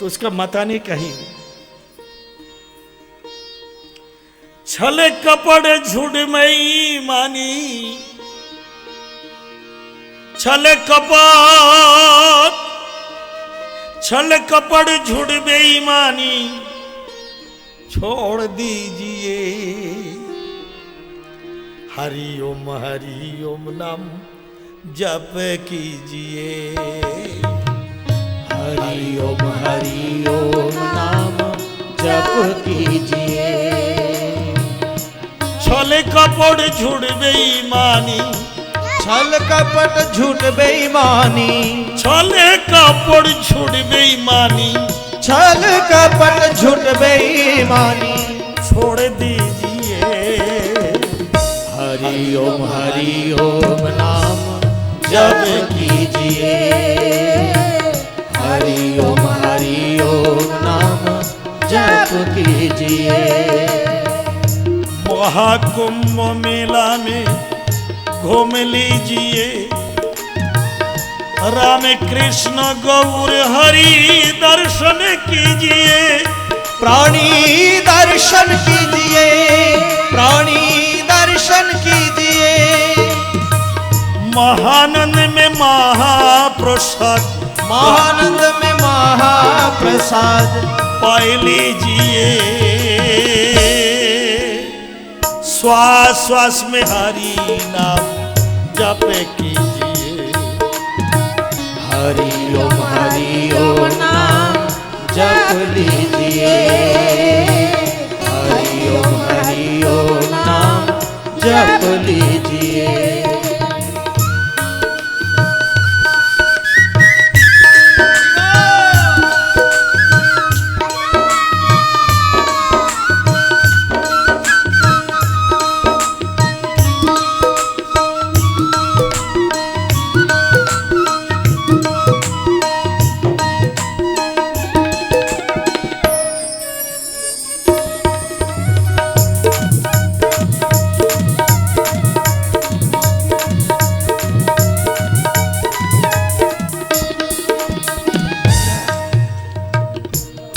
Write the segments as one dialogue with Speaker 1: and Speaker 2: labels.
Speaker 1: तो उसका मताने कहीं छल कपड़ झूठ में मानी, छल कपड़ झूठ बेईमानी छोड़ दीजिए। हरि ओम नाम जप कीजिए।
Speaker 2: हरि ओम नाम जप कीजिए।
Speaker 1: छल कपड़ झूठ बेईमानी,
Speaker 2: छल कपट झूठ बेईमानी,
Speaker 1: छल कपड़ झूठ बेईमानी,
Speaker 2: छल कपट झूठ बेईमानी
Speaker 1: छोड़ दीजिए।
Speaker 2: हरि ओम नाम जप कीजिए। हरि ओम नाम जप कीजिए।
Speaker 1: महाकुंभ मेला में घूम लीजिए। राम कृष्ण गौर हरि दर्शन कीजिए।
Speaker 2: प्राणी दर्शन कीजिए। प्राणी दर्शन कीजिए।
Speaker 1: महानंद में महाप्रसाद,
Speaker 2: महानंद में महाप्रसाद
Speaker 1: पाई लीजिए। श्वास श्वास में हरि नाम जप कीजिए।
Speaker 2: हरि ओम नाम जप लीजिए। हरि ओम नाम जप लीजिए।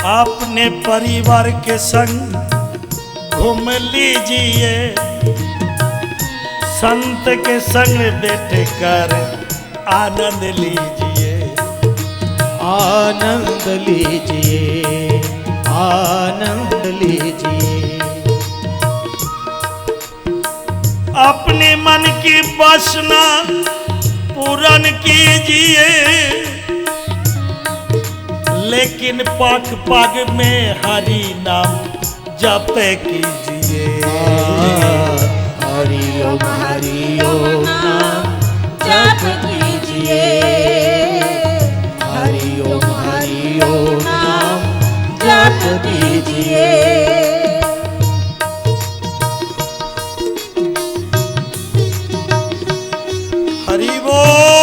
Speaker 1: अपने परिवार के संग घूम लीजिए। संत के संग बैठकर आनंद लीजिए।
Speaker 2: आनंद लीजिए। आनंद लीजिए।
Speaker 1: अपने मन की वासना पूर्ण कीजिए। लेकिन पाक पाग में हरि नाम जप कीजिए।
Speaker 2: हरि ओम नाम जप कीजिए। हरि ओम नाम जप कीजिए।
Speaker 1: हरि बोल।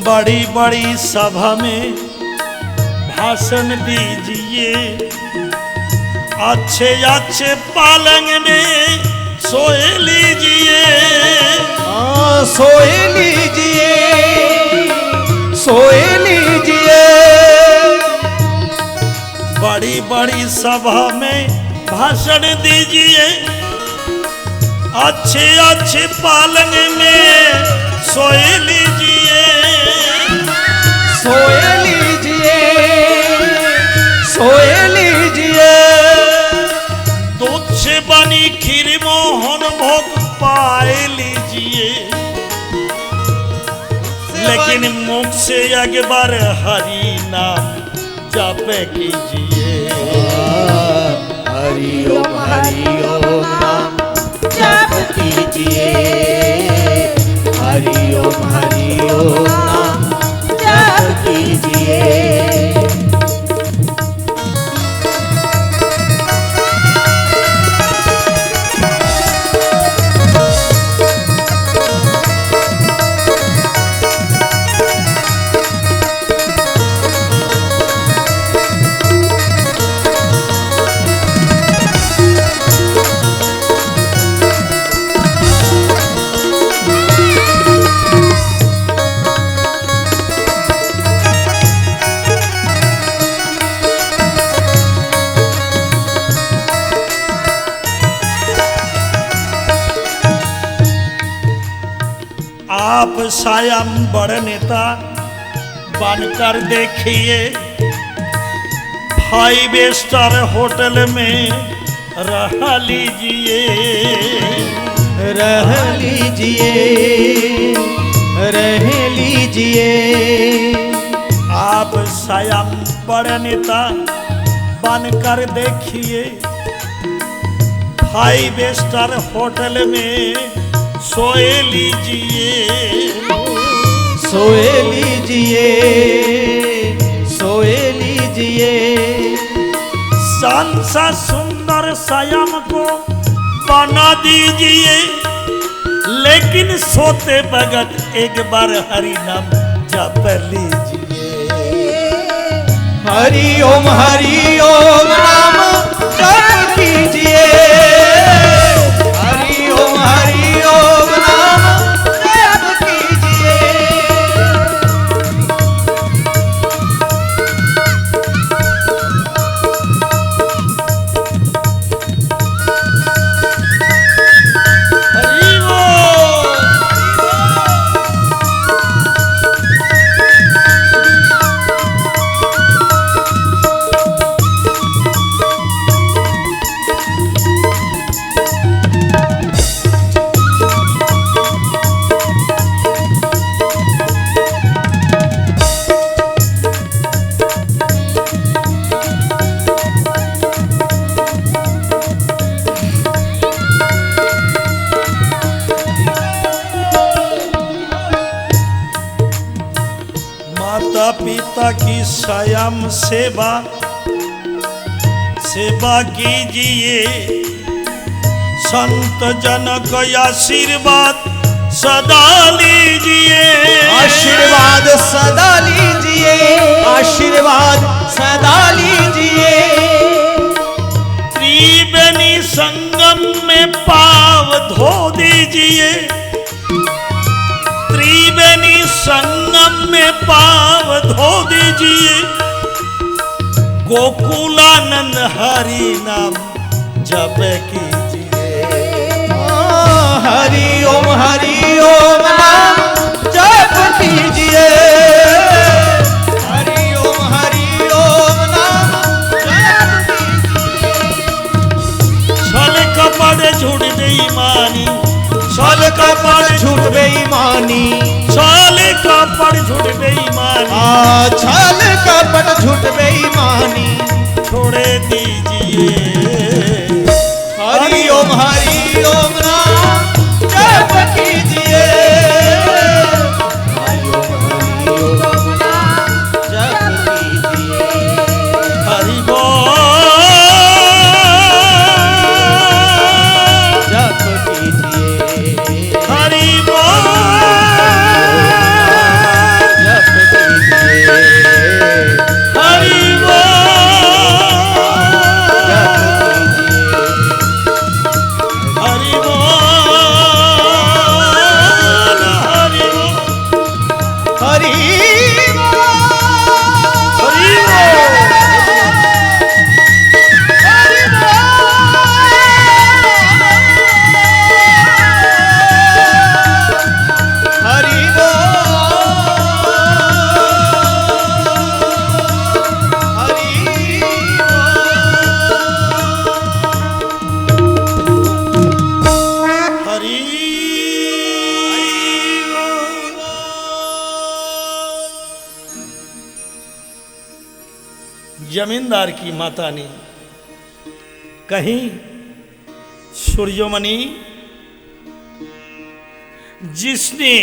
Speaker 1: बड़ी बड़ी सभा में भाषण दीजिए। अच्छे अच्छे पालंग में सोए लीजिए।
Speaker 2: सोए लीजिए। सोए लीजिए।
Speaker 1: बड़ी बड़ी सभा में भाषण दीजिए। अच्छे अच्छे पालंग में सोए लीजिए।
Speaker 2: सोए लीजिए। सोए लीजिए।
Speaker 1: दूध से बनी खीर मोहन भोग पाए लीजिए। लेकिन मुख से एक बार हरि नाम जप कीजिए।
Speaker 2: हरि ओम नाम जप कीजिए। हरि ओम नाम जप कीजिए।
Speaker 1: आप स्वयं बड़ नेता बनकर देखिए, 5 स्टार होटल में रह लीजिए,
Speaker 2: रह लीजिए, रह लीजिए।
Speaker 1: आप स्वयं बड़ नेता बनकर देखिए, 5 स्टार होटल में सोए लीजिए,
Speaker 2: सोए लीजिए, सोए लीजिए।
Speaker 1: सांसा सुंदर स्वयं को बना दीजिए, लेकिन सोते वक्त एक बार हरि नाम जप लीजिए।
Speaker 2: हरि ओम नाम जप कीजिए, हरि ओम नाम जप कीजिए।
Speaker 1: हरि बोल। माता पिता की स्वयं सेवा कीजिए, संत जन का आशीर्वाद सदा लीजिए,
Speaker 2: आशीर्वाद सदा लीजिए, आशीर्वाद सदा लीजिए।
Speaker 1: त्रिवेणी संगम में पाव धो दीजिए, त्रिवेणी संगम में पाव धो दीजिए, गोकुलानंद हरि नाम जप कीजिए।
Speaker 2: हरि ओम नाम जप कीजिए, हरि ओम नाम जप कीजिए।
Speaker 1: छल कपट झूठ बेईमानी,
Speaker 2: छल कपट झूठ बेईमानी,
Speaker 1: छल कपट झूठ बेईमानी,
Speaker 2: छल कपट झूठ बेईमानी
Speaker 1: छोड़े दीजिए।
Speaker 2: हरि ओम नाम जप कीजिए, हरि ओम नाम जप कीजिए।
Speaker 1: हरि बोल।
Speaker 2: जप कीजिए,
Speaker 1: हरि बोल।
Speaker 2: जप कीजिए,
Speaker 1: हरि बोल।
Speaker 2: जप कीजिए।
Speaker 1: हरि बोल। हरि बोल।
Speaker 2: हरि
Speaker 1: हरि हरि जमींदार की माता ने कहीं सूर्यमणि जिसने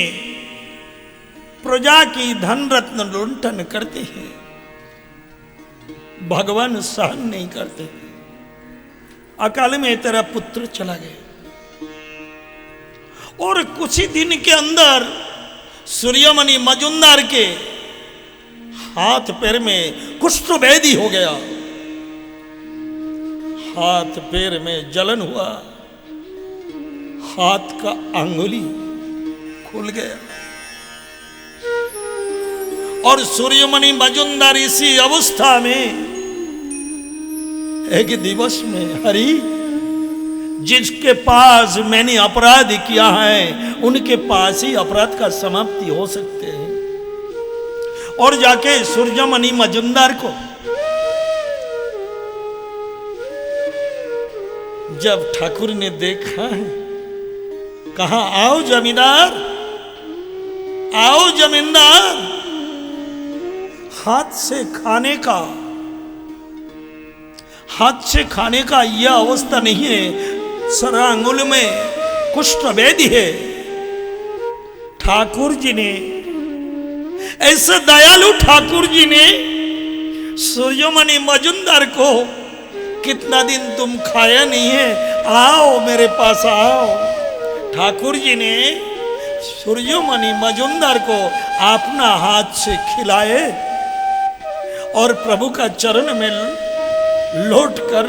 Speaker 1: प्रजा की धन रत्न लुंठन करते हैं, भगवान सहन नहीं करते, अकाल में तेरा पुत्र चला गया और कुछ ही दिन के अंदर सूर्यमणि मजुमदार के हाथ पैर में कुष्ठ व्याधि हो गया, हाथ पैर में जलन हुआ, हाथ का अंगुली खुल गया और सूर्यमणि मजुमदार इसी अवस्था में एक दिवस में हरि जिसके पास मैंने अपराध किया है उनके पास ही अपराध का समाप्ति हो सकते हैं। और जाके सूर्यमणि मजुमदार को जब ठाकुर ने देखा है, कहा आओ जमींदार, आओ जमींदार, हाथ से खाने का यह अवस्था नहीं है, सरा अंगुल में कुष्ठ वेदी है। ठाकुर जी ने, ऐसे दयालु ठाकुर जी ने सूर्यमणि मजुमदार को, कितना दिन तुम खाया नहीं है, आओ मेरे पास आओ। ठाकुर जी ने सूर्यमणि मजुमदार को अपना हाथ से खिलाए और प्रभु का चरण में लौटकर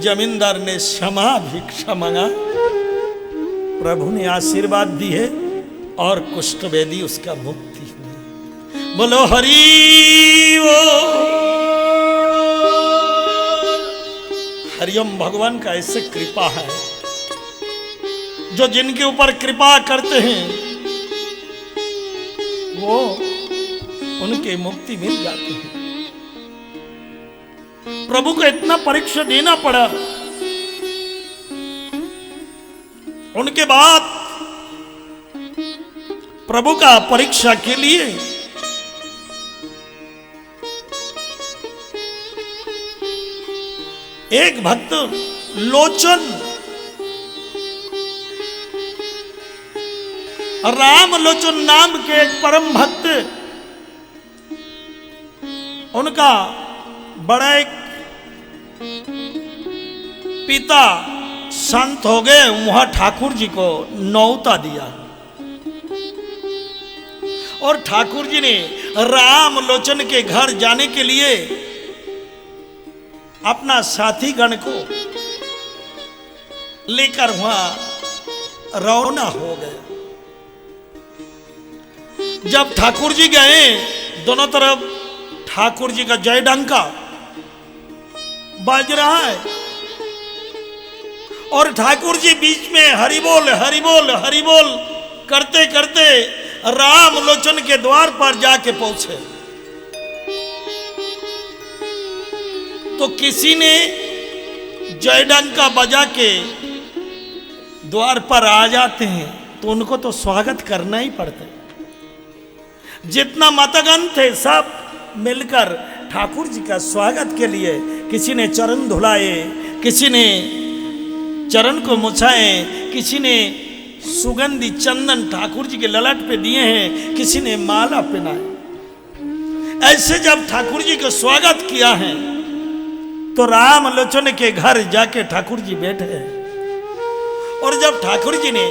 Speaker 1: जमींदार ने क्षमा भिक्षा मांगा। प्रभु ने आशीर्वाद दिए और कुष्ठ वेदी उसका मुक्ति हुई। बोलो हरि हरिओम। भगवान का ऐसे कृपा है, जो जिनके ऊपर कृपा करते हैं वो उनके मुक्ति मिल जाती है। प्रभु को इतना परीक्षा देना पड़ा, उनके बाद प्रभु का परीक्षा के लिए एक भक्त लोचन, राम लोचन नाम के एक परम भक्त, उनका बड़ा एक पिता संत हो गए, वहां ठाकुर जी को नौता दिया और ठाकुर जी ने राम लोचन के घर जाने के लिए अपना साथी गण को लेकर वहां रवाना हो गए। जब ठाकुर जी गए, दोनों तरफ ठाकुर जी का जय डंका बज रहा है और ठाकुर जी बीच में हरि बोल हरि बोल हरि बोल करते करते राम लोचन के द्वार पर जाके पहुंचे। तो किसी ने जय डंका बजा के द्वार पर आ जाते हैं तो उनको तो स्वागत करना ही पड़ता है। जितना मतगण थे सब मिलकर ठाकुर जी का स्वागत के लिए किसी ने चरण धुलाए, किसी ने चरण को मुछाए, किसी ने सुगंधी चंदन ठाकुर जी के ललाट पे दिए हैं, किसी ने माला पहनाए। ऐसे जब ठाकुर जी का स्वागत किया है तो राम लोचन के घर जाके ठाकुर जी बैठे हैं और जब ठाकुर जी ने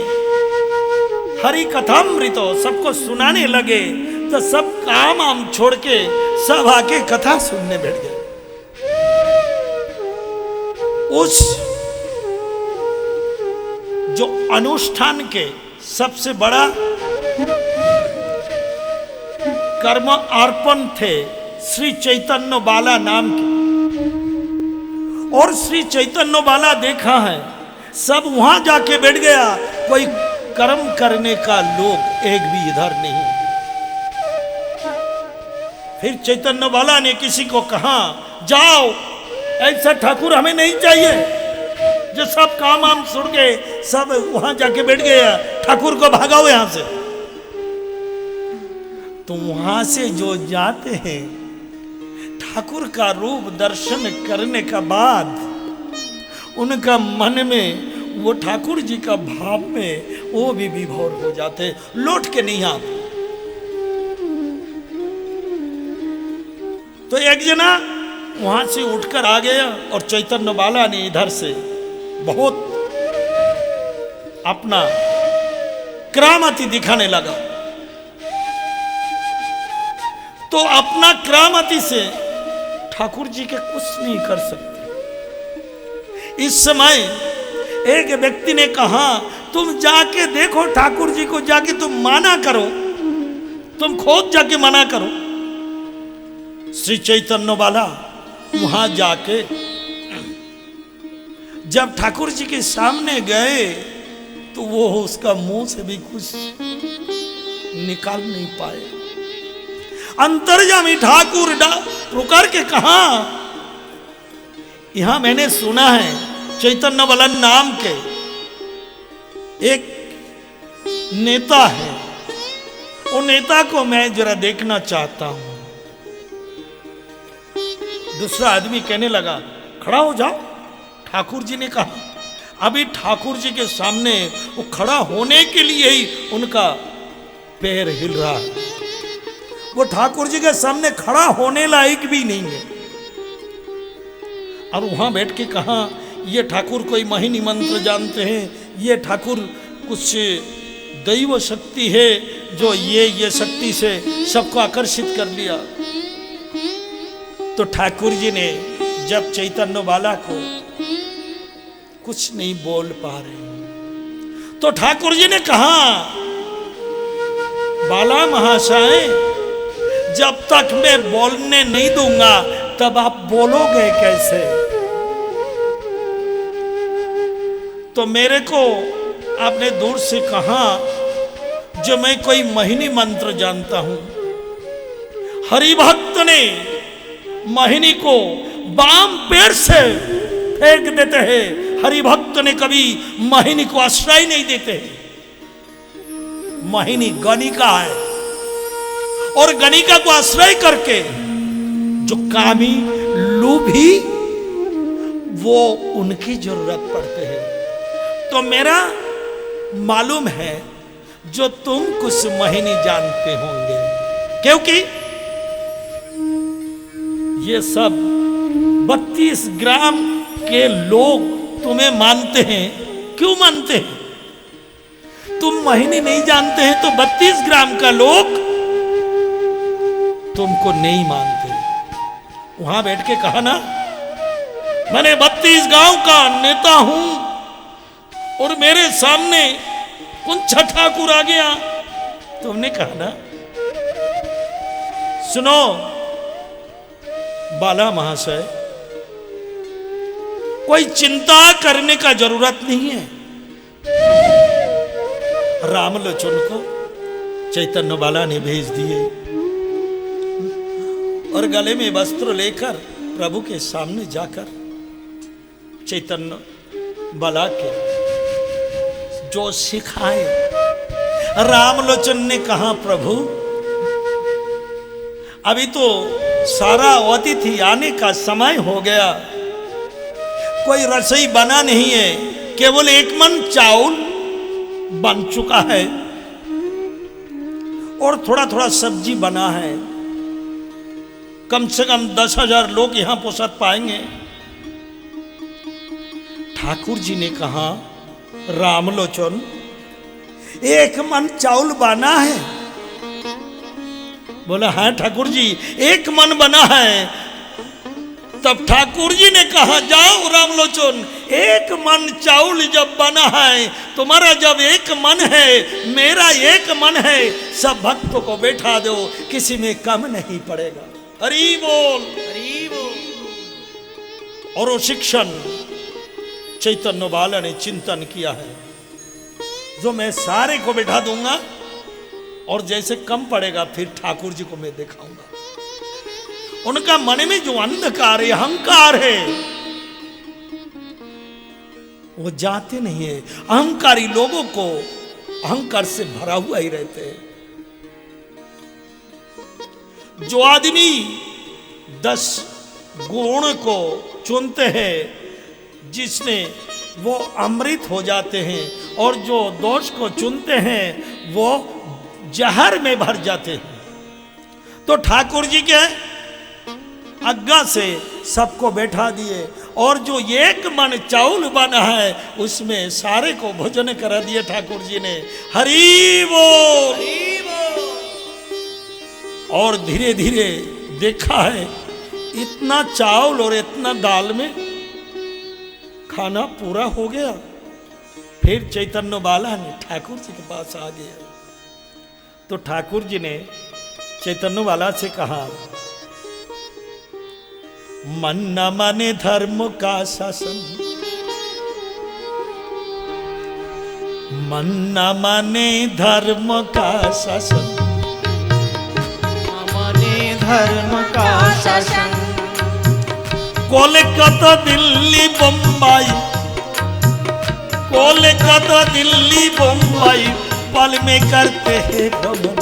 Speaker 1: हरि कथामृत सबको सुनाने लगे तो सब काम आम छोड़ के सब आके कथा सुनने बैठ गए। उस जो अनुष्ठान के सबसे बड़ा कर्म अर्पण थे श्री चैतन्य बाला नाम के, और श्री चैतन्य बाला देखा है सब वहां जाके बैठ गया, कोई कर्म करने का लोग एक भी इधर नहीं। फिर चैतन्य बाला ने किसी को कहा जाओ, ऐसा ठाकुर हमें नहीं चाहिए। जो सब काम आम सुन गए सब वहां जाके बैठ गया, ठाकुर को भगाओ यहां से। तो वहां से जो जाते हैं ठाकुर का रूप दर्शन करने का बाद उनका मन में वो ठाकुर जी का भाव में वो भी विभोर हो जाते, लौट के नहीं आते। तो एक जना वहां से उठकर आ गया और चैतन्य बाला ने इधर से बहुत अपना करामती दिखाने लगा। तो अपना करामती से ठाकुर जी के कुछ नहीं कर सकते। इस समय एक व्यक्ति ने कहा तुम जाके देखो ठाकुर जी को, जाके तुम मना करो, तुम खुद जाके मना करो। श्री चैतन्य बाला वहां जाके जब ठाकुर जी के सामने गए तो वो उसका मुंह से भी कुछ निकाल नहीं पाए। अंतर्यामी ठाकुर पुकार के कहा, यहां मैंने सुना है चैतन्य बलन नाम के एक नेता है, वो नेता को मैं जरा देखना चाहता हूं। दूसरा आदमी कहने लगा, खड़ा हो जाओ। ठाकुर जी ने कहा, अभी ठाकुर जी के सामने वो खड़ा होने के लिए ही उनका पैर हिल रहा है। वो ठाकुर जी के सामने खड़ा होने लायक भी नहीं है। और वहां बैठ के कहा, ये ठाकुर कोई मोहिनी मंत्र जानते हैं, ये ठाकुर कुछ दैव शक्ति है जो ये शक्ति से सबको आकर्षित कर लिया। तो ठाकुर जी ने जब चैतन्य बाला को कुछ नहीं बोल पा रहे, तो ठाकुर जी ने कहा, बाला महाशय, जब तक मैं बोलने नहीं दूंगा तब आप बोलोगे कैसे? तो मेरे को आपने दूर से कहा जो मैं कोई मोहिनी मंत्र जानता हूं। हरिभक्त ने मोहिनी को बाम पैर से फेंक देते हैं, हरिभक्त ने कभी मोहिनी को आश्रय नहीं देते। मोहिनी गणिका है और गणिका को आश्रय करके जो कामी लोभी वो उनकी जरूरत पड़ते हैं। तो मेरा मालूम है जो तुम कुछ मोहिनी जानते होंगे, क्योंकि ये सब 32 ग्राम के लोग तुम्हें मानते हैं। क्यों मानते हैं? तुम मोहिनी नहीं जानते हैं तो 32 ग्राम का लोग तुमको नहीं मानते। वहां बैठ के कहा ना, मैंने 32 गांव का नेता हूं और मेरे सामने कुंछा ठाकुर आ गया। तुमने कहा ना, सुनो बाला महाशय, कोई चिंता करने का जरूरत नहीं है। रामलोचन को चैतन्य बाला ने भेज दिए और गले में वस्त्र लेकर प्रभु के सामने जाकर चैतन्य बाला के जो सिखाए। रामलोचन ने कहा, प्रभु अभी तो सारा अतिथि आने का समय हो गया, कोई रसोई बना नहीं है, केवल 1 मन चावल बन चुका है और थोड़ा थोड़ा सब्जी बना है। कम से कम 10,000 लोग यहां पोषक पाएंगे। ठाकुर जी ने कहा, रामलोचन 1 मन चावल बना है? बोला, हाँ ठाकुर जी 1 मन बना है। तब ठाकुर जी ने कहा, जाओ रामलोचन, 1 मन चावल जब बना है, तुम्हारा जब 1 मन है, मेरा 1 मन है, सब भक्तों को बैठा दो, किसी में कम नहीं पड़ेगा। हरि बोल, हरि बोल। और वो शिक्षण चैतन्य बाला ने चिंतन किया है, जो मैं सारे को बैठा दूंगा और जैसे कम पड़ेगा फिर ठाकुर जी को मैं दिखाऊंगा। उनका मन में जो अंधकार है, अहंकार है, वो जाते नहीं है। अहंकारी लोगों को अहंकार से भरा हुआ ही रहते हैं। जो आदमी 10 गुण को चुनते हैं, जिसने वो अमृत हो जाते हैं, और जो दोष को चुनते हैं वो जहर में भर जाते हैं। तो ठाकुर जी के आज्ञा से सबको बैठा दिए और जो 1 मन चावल बना है उसमें सारे को भोजन करा दिए ठाकुर जी ने। हरि बोल, हरि बोल। और धीरे धीरे देखा है इतना चावल और इतना दाल में खाना पूरा हो गया। फिर चैतन्य बाला ने ठाकुर जी के पास आ गया तो ठाकुर जी ने चैतन्य बाला से कहा, मन न माने धर्म का शासन, मन न माने धर्म का शासन,
Speaker 2: माने धर्म का शासन।
Speaker 1: कोलकाता दिल्ली बम्बई, कोलकाता दिल्ली बम्बई पल में करते हैं भ्रमण।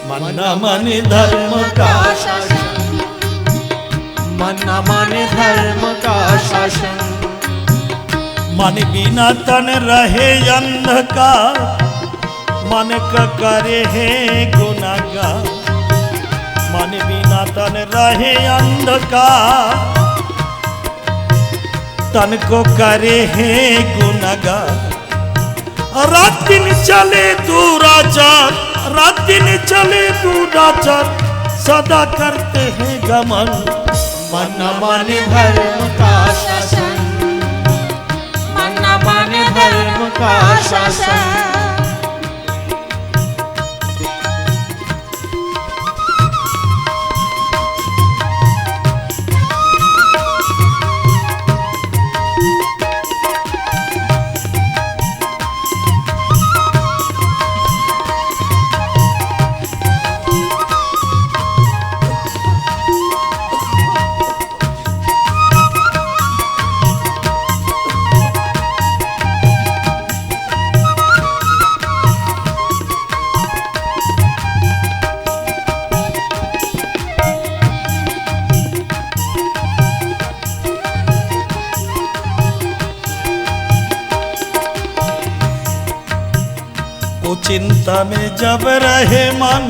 Speaker 1: मन न माने धर्म का
Speaker 2: शासन, मन न माने धर्म का शासन।
Speaker 1: मन बिना तन रहे अंधकार, मन का करे है गुनाहगार। मन बिना तन रहे अंधकार, तन को करे है गुनाहगार। रात दिन चले दुराचार, रात दिन चले दुराचार, सदा करते हैं गमन।
Speaker 2: मन न माने धर्म का शासन, मन न माने धर्म का शासन।
Speaker 1: चिंता में जब रहे मन,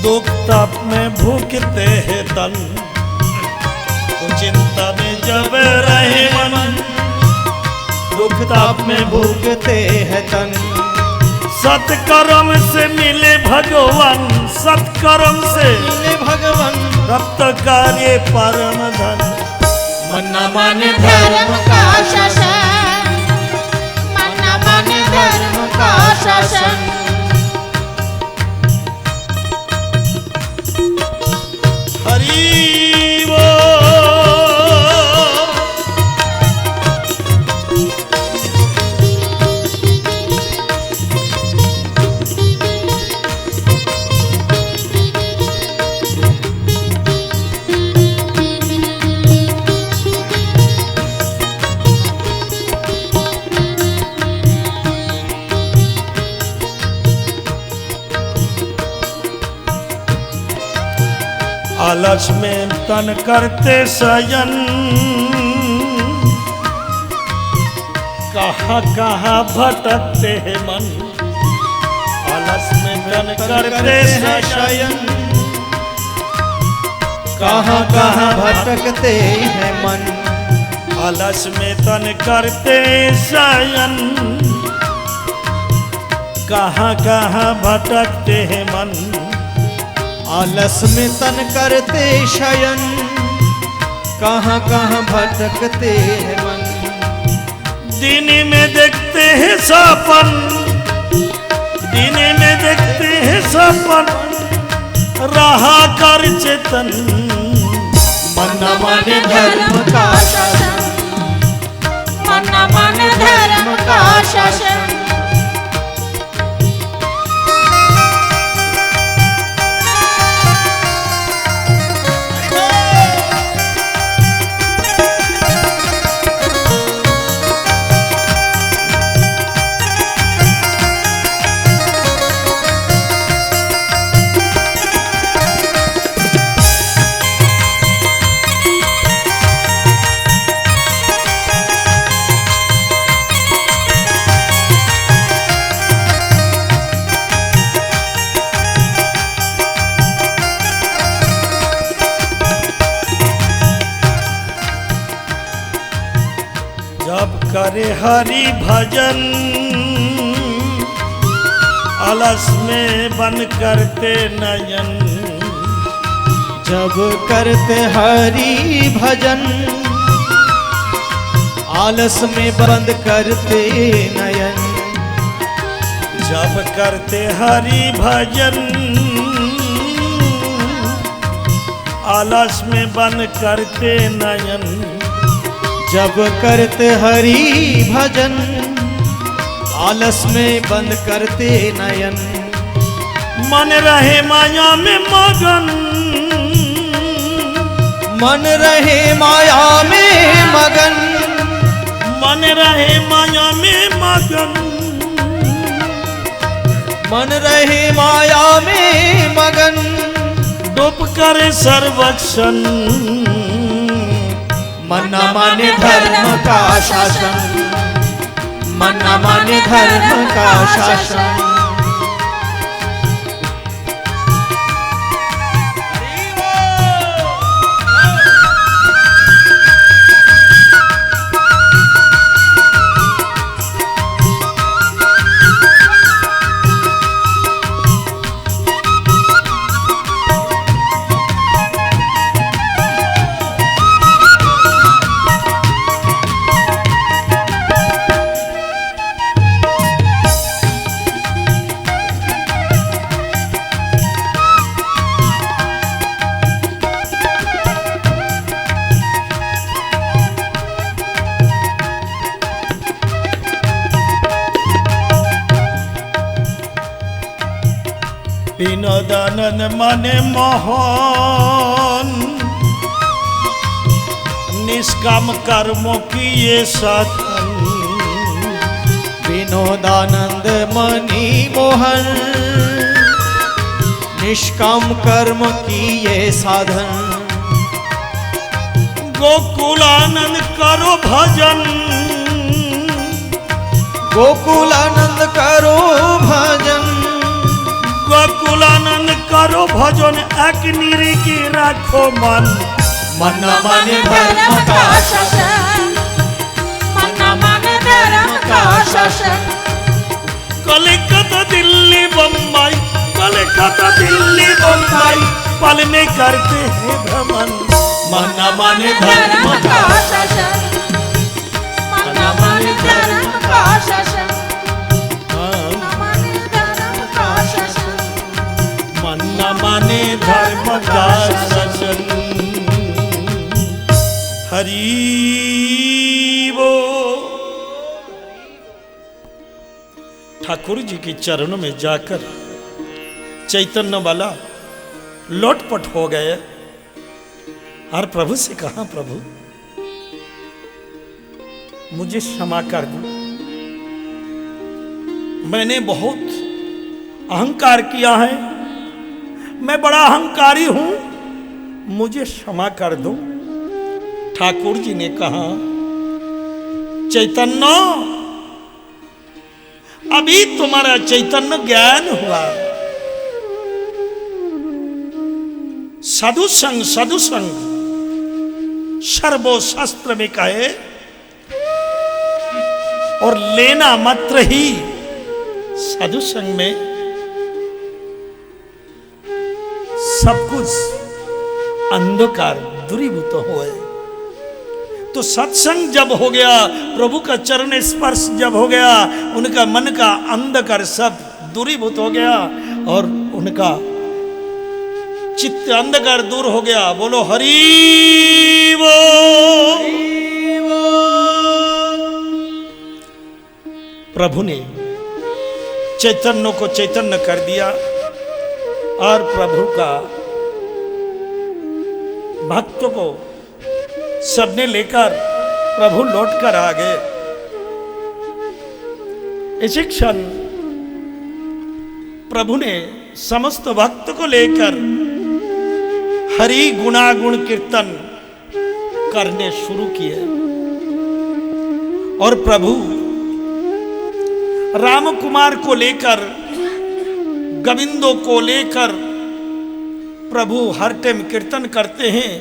Speaker 1: दुख ताप में भूखते हैं तन। चिंता में जब रहे मन, दुख ताप में
Speaker 2: भूखते हैं तन।
Speaker 1: सत्कर्म से मिले भगवान, सत्कर्म से
Speaker 2: मिले भगवान।
Speaker 1: रक्त कार्य परम धन।
Speaker 2: मन न माने धर्म का शासन, मन न माने धर्म का शासन।
Speaker 1: हरि आलस में तन करते शयन, कहाँ कहाँ भटकते हैं मन। आलस में तन करते शयन,
Speaker 2: कहाँ कहाँ भटकते हैं मन।
Speaker 1: आलस में तन करते शयन, कहाँ कहाँ भटकते हैं मन।
Speaker 2: आलस में तन करते शयन, कहाँ कहाँ भटकते हैं मन।
Speaker 1: दिन में देखते हैं सपन, दिन में देखते हैं सपन, रहा कर चेतन।
Speaker 2: मन न माने धर्म का शासन, मन न माने धर्म का शासन।
Speaker 1: जब करे हरि भजन, आलस में बन करते नयन।
Speaker 2: जब करते हरि भजन, आलस में बंद करते नयन।
Speaker 1: जब करते हरि भजन, आलस में बन करते नयन।
Speaker 2: जब करते हरि भजन, आलस में बंद करते नयन,
Speaker 1: मन रहे माया में मगन,
Speaker 2: मन रहे माया में मगन,
Speaker 1: मन रहे माया में मगन,
Speaker 2: मन रहे माया में मगन,
Speaker 1: डूब करे सर्वक्षण,
Speaker 2: मन न माने धर्म का शासन, मन न माने धर्म का शासन।
Speaker 1: विनोदानंद माने मोहन, निष्काम कर्मों की ये साधन,
Speaker 2: विनोदानंद मणि मोहन, निष्काम कर्म की ये साधन,
Speaker 1: गोकुलानंद करो भजन,
Speaker 2: गोकुलानंद करो भजन,
Speaker 1: गोकुलानंद करो भजन, एक निरी की रखो मन,
Speaker 2: मन न माने धर्म का शासन, मन न माने धर्म का शासन।
Speaker 1: कलकत्ता दिल्ली बम्बई, कलकत्ता दिल्ली बम्बई, पल में करते हैं भ्रमण,
Speaker 2: मन न माने धर्म का शासन, मन न माने धर्म का शासन,
Speaker 1: मन न माने धर्म का शासन। हरि बोल। ठाकुर जी के चरणों में जाकर चैतन्य वाला लोटपट हो गए और प्रभु से कहा, प्रभु मुझे क्षमा कर दो, मैंने बहुत अहंकार किया है, मैं बड़ा अहंकारी हूं, मुझे क्षमा कर दो। ठाकुर जी ने कहा, चैतन्य अभी तुम्हारा चैतन्य ज्ञान हुआ, साधु संग सर्वो शास्त्र में कहे, और लेना मात्र ही साधु संग में सब कुछ अंधकार दूरीभूत होए। तो सत्संग जब हो गया, प्रभु का चरण स्पर्श जब हो गया, उनका मन का अंधकार सब दूरीभूत हो गया और उनका चित्त अंधकार दूर हो गया। बोलो हरि बोल। प्रभु ने चैतन्य को चैतन्य कर दिया और प्रभु का भक्त को सबने लेकर प्रभु लौटकर आ गए। इसी क्षण प्रभु ने समस्त भक्त को लेकर हरि गुणागुण कीर्तन करने शुरू किए और प्रभु राम कुमार को लेकर, गोविंदो को लेकर प्रभु हर टाइम कीर्तन करते हैं।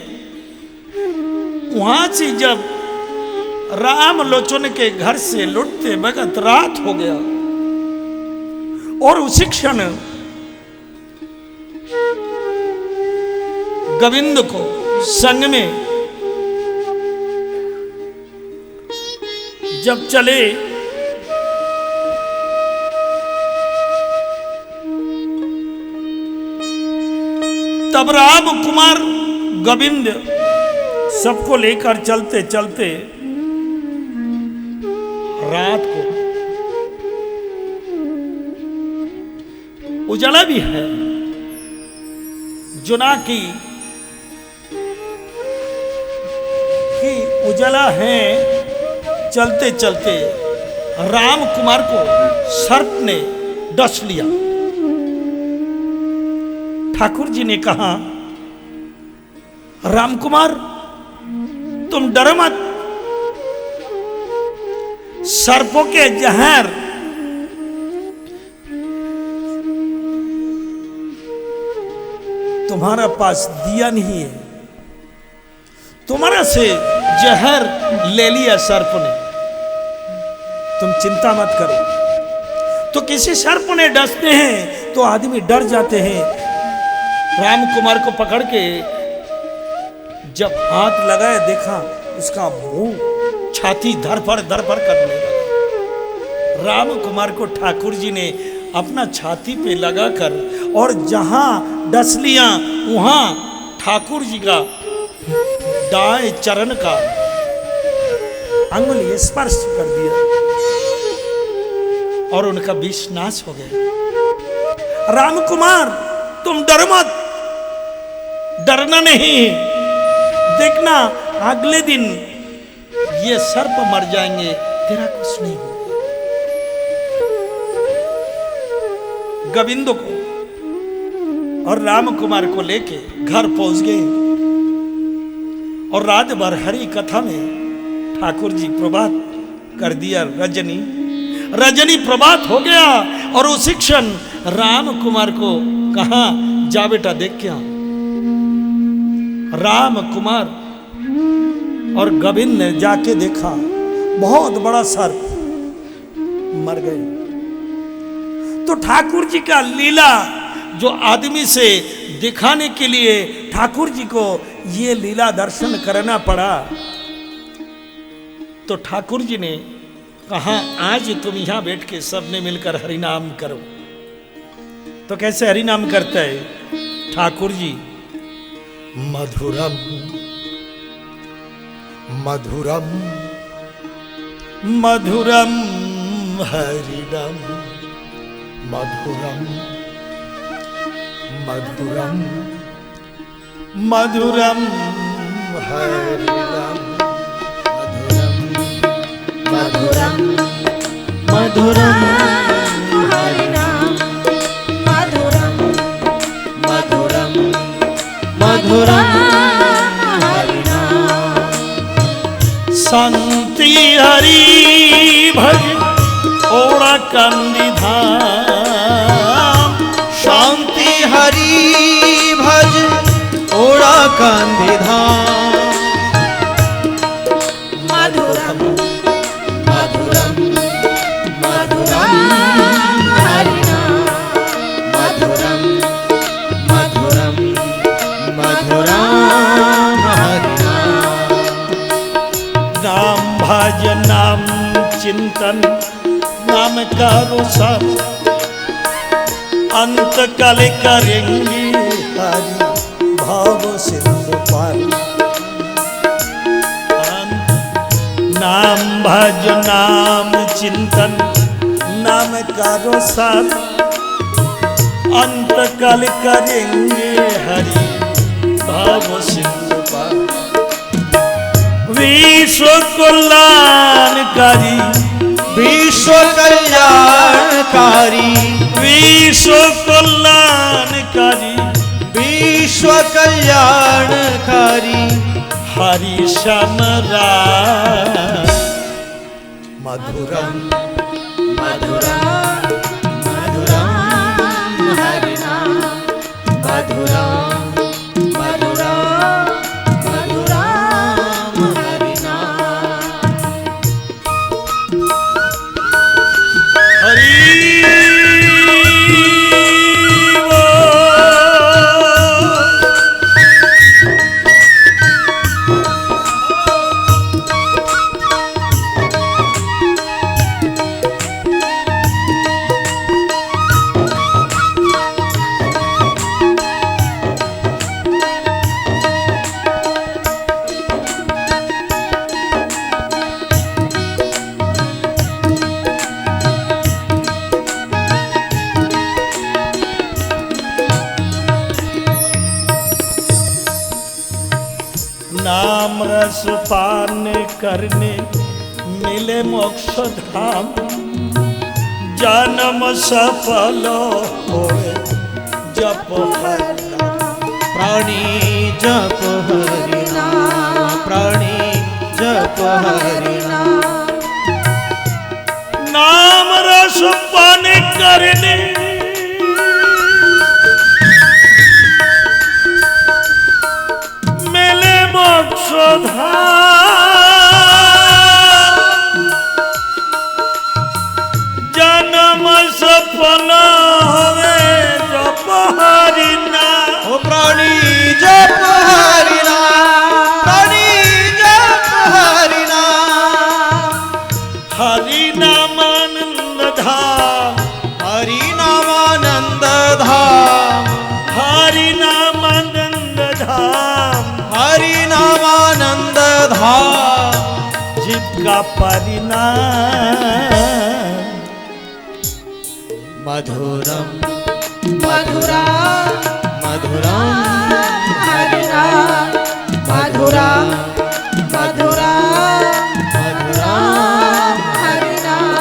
Speaker 1: वहां से जब राम लोचन के घर से लौटते वक्त रात हो गया और उसी क्षण गोविंद को संग में जब चले तब राम कुमार गोविंद सबको लेकर चलते चलते रात को उजाला भी है, जुना की उजाला है। चलते चलते राम कुमार को सर्प ने डस लिया। ठाकुर जी ने कहा, राम कुमार तुम डरो मत, सर्पों के जहर तुम्हारा पास दिया नहीं है, तुम्हारा से जहर ले लिया सर्प ने, तुम चिंता मत करो। तो किसी सर्प ने डसते हैं तो आदमी डर जाते हैं। राम कुमार को पकड़ के जब हाथ लगाए, देखा उसका मुंह छाती धरफड़ करने लगा। राम कुमार को ठाकुर जी ने अपना छाती पे लगाकर और जहां डस लिया वहां ठाकुर जी का दाएं चरण का अंगुली स्पर्श कर दिया और उनका विष नाश हो गया। राम कुमार तुम डरो मत, डरना नहीं, देखना अगले दिन ये सर्प मर जाएंगे, तेरा कुछ नहीं होगा। गोविंद को और राम कुमार को लेके घर पहुंच गए और रात भर हरि कथा में ठाकुर जी प्रभात कर दिया। रजनी प्रभात हो गया और उसी क्षण राम कुमार को कहा, जा बेटा देख क्या। राम कुमार और गोविंद ने जाके देखा, बहुत बड़ा सर्प मर गए। तो ठाकुर जी का लीला जो आदमी से दिखाने के लिए ठाकुर जी को ये लीला दर्शन करना पड़ा, तो ठाकुर जी ने कहा, आज तुम यहां बैठ के सबने मिलकर हरि नाम करो। तो कैसे हरि नाम करता है ठाकुर जी? मधुरम मधुरम मधुरम हरिनाम, मधुरम मधुरम मधुरम हरिनाम,
Speaker 2: मधुरम मधुरम हरिनाम, मधुरम मधुरम मधुरम हरिनाम।
Speaker 1: शांति हरि भज ओड़ा कंदी धाम,
Speaker 3: शांति हरि भज ओड़ा कांधी धाम,
Speaker 2: मधुरम मधुरम मधुरम हरिनाम,
Speaker 3: मधुरम मधुरम मधुरम हरिनाम।
Speaker 1: नाम भज नाम चिंतन नाम करो सब, अंत कल करेंगे हरि भाव सिंधु पार। नाम भज नाम चिंतन नाम करो सब, अंत कल करेंगे हरि भाव सिंधु पार। विश्व कल्याणकारी,
Speaker 3: विश्व कल्याणकारी,
Speaker 1: विश्व कल्याणकारी,
Speaker 3: विश्व कल्याणकारी,
Speaker 1: हरि समरा। मधुरम
Speaker 2: मधुरम मधुरम हरिनाम, मधुरम मधुरम मधुरम हरिनाम।
Speaker 1: हरि नाम रस पान करने मिले मोक्ष धाम, जन्म सफल होए जप हरि नाम।
Speaker 3: प्राणी जप हरि नाम, प्राणी जप हरि नाम।
Speaker 1: नाम रस पान करने मिले मोक्ष धाम, जन्म सफल होवे जप हरि नाम।
Speaker 3: ओ प्राणी जप हरि नाम, प्राणी जप हरि नाम।
Speaker 1: हरि नामानंद धाम,
Speaker 3: हरि नामानंद धाम,
Speaker 1: हरि नामानंद धाम,
Speaker 3: हरि नामानंद धाम।
Speaker 1: जीव का परिणाम
Speaker 3: मधुरम
Speaker 2: मधुरम
Speaker 3: मधुरम
Speaker 2: हरि नाम, मधुरम मधुरम
Speaker 3: मधुरम।
Speaker 2: हरि नाम।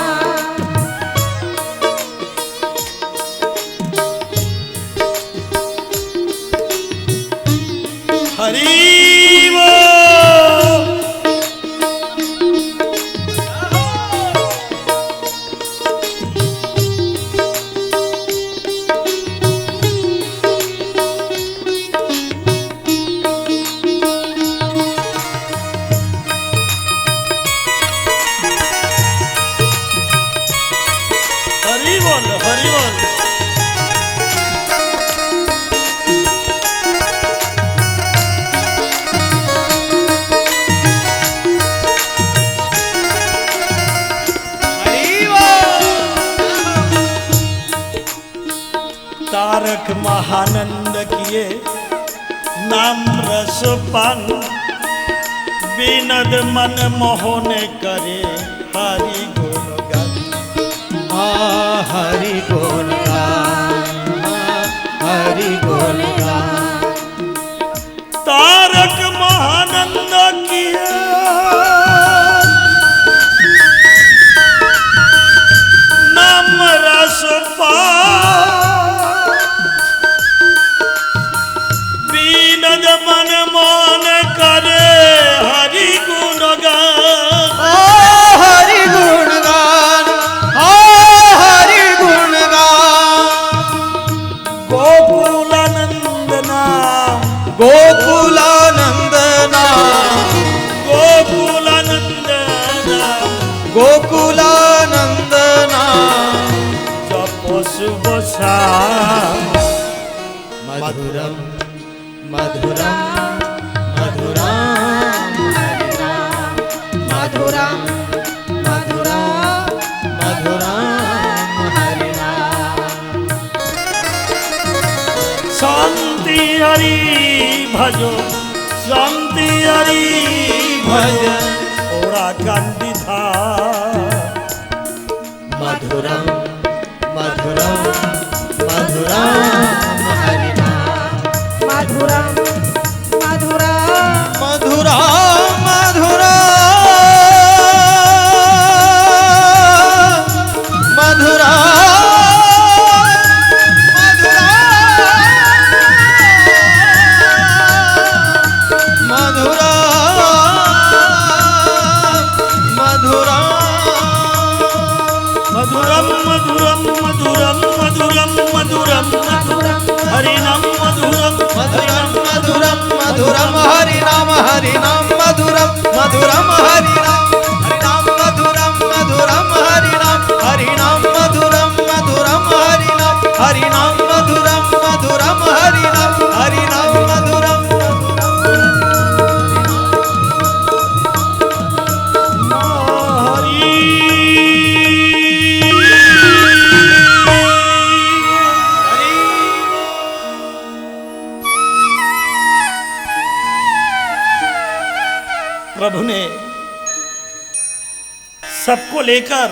Speaker 1: हरि वो हरि बोल हरि बोल। तारक महानंद किए नाम रस पान, बिनद मन मोहन करे हरि गुण गान।
Speaker 3: हरि गुण गान, हरि गुण गान।
Speaker 1: तारक महानंद किए नाम रस पान, बिनद मन मोहन करे हरि गुण गान।
Speaker 3: हरि गुण गान, हरि गुण गान।
Speaker 1: गोकुलानंद नाम,
Speaker 3: गोकुलानंद नाम,
Speaker 1: गोकुलानंद नाम,
Speaker 3: गोकुलानंद नाम।
Speaker 1: जप शुभ शाम।
Speaker 3: मधुरम मधुरम मधुरम
Speaker 2: हरि नाम, मधुरम मधुरम
Speaker 3: मधुरम हरि नाम।
Speaker 1: शांति हरि भजो, शांति हरि भजन, ओरा कांति था।
Speaker 3: मधुरम मधुरम मधुरम हरि नाम।
Speaker 2: मधुरम मधुरम
Speaker 3: मधुरम मधुरम मधुरम मधुरम
Speaker 1: मधुरम मधुरम मधुरम मधुरम मधुरम हरि नाम मधुरम
Speaker 3: मधुरम मधुरम मधुरम हरि नाम, हरि नाम मधुरम मधुरम हरि नाम, हरि नाम मधुरम मधुरम हरि नाम, हरि नाम मधुरम मधुरम हरि नाम, हरि नाम मधुरम मधुरम हरि नाम, हरि नाम मधुरम
Speaker 1: प्रभु ने सबको लेकर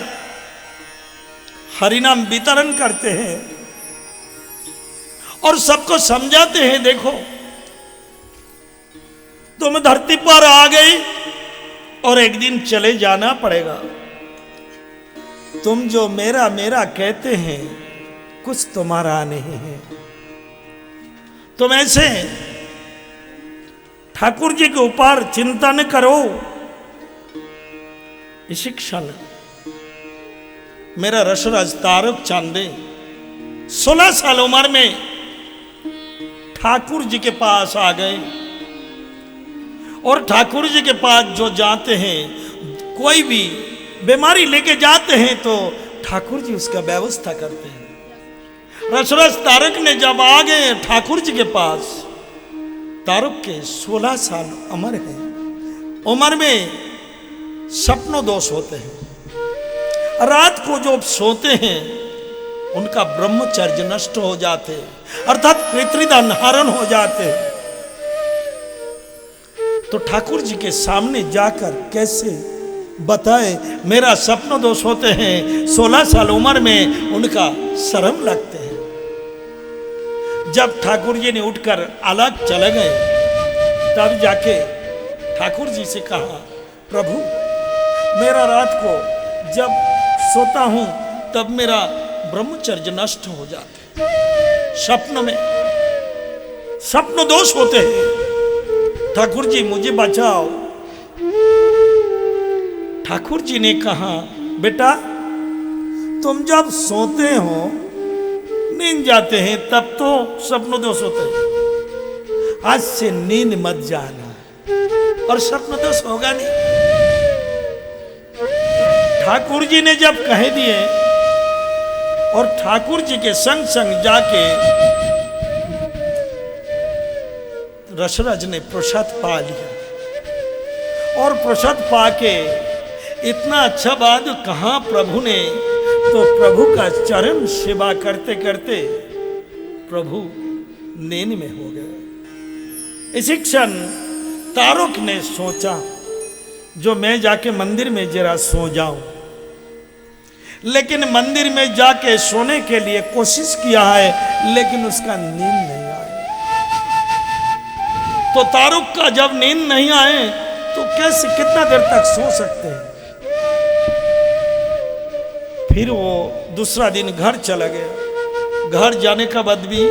Speaker 1: हरिनाम वितरण करते हैं और सबको समझाते हैं। देखो, तो तुम धरती पर आ गए और एक दिन चले जाना पड़ेगा। तुम जो मेरा मेरा कहते हैं कुछ तुम्हारा नहीं है। तुम ऐसे ठाकुर जी के ऊपर चिंता न करो। इसी क्षण मेरा रसराज तारक चांदे 16 साल उम्र में ठाकुर जी के पास आ गए। और ठाकुर जी के पास जो जाते हैं, कोई भी बीमारी लेके जाते हैं तो ठाकुर जी उसका व्यवस्था करते हैं। रसराज तारक ने जब आ गए ठाकुर जी के पास, तारक के 16 साल उम्र है। उम्र में सपनों दोष होते हैं। रात को जो सोते हैं उनका ब्रह्मचर्य नष्ट हो जाते हैं, अर्थात पितृधन हरण हो जाते हैं। तो ठाकुर जी के सामने जाकर कैसे बताए मेरा सपनों दोष होते हैं। 16 साल उम्र में उनका शर्म लगते हैं। जब ठाकुर जी ने उठकर अलग चले गए, तब जाके ठाकुर जी से कहा, प्रभु मेरा रात को जब सोता हूं तब मेरा ब्रह्मचर्य नष्ट हो जाते हैं। स्वप्न में स्वप्न दोष होते हैं। ठाकुर जी मुझे बचाओ। ठाकुर जी ने कहा, बेटा तुम जब सोते हो नींद जाते हैं तब तो स्वप्न दोष होते हैं। आज से नींद मत जाना और स्वप्न दोष होगा नहीं। ठाकुर जी ने जब कह दिए और ठाकुर जी के संग संग जाके रसराज ने प्रसाद पा लिया। और प्रसाद पाके इतना अच्छा बात कहा प्रभु ने, तो प्रभु का चरण सेवा करते करते प्रभु नींद में हो गए। इसी क्षण तारक ने सोचा जो मैं जाके मंदिर में जरा सो जाऊं, लेकिन मंदिर में जाके सोने के लिए कोशिश किया है लेकिन उसका नींद नहीं आया। तो तारक का जब नींद नहीं आए तो कैसे कितना देर तक सो सकते हैं। फिर वो दूसरा दिन घर चला गया। घर जाने का बाद भी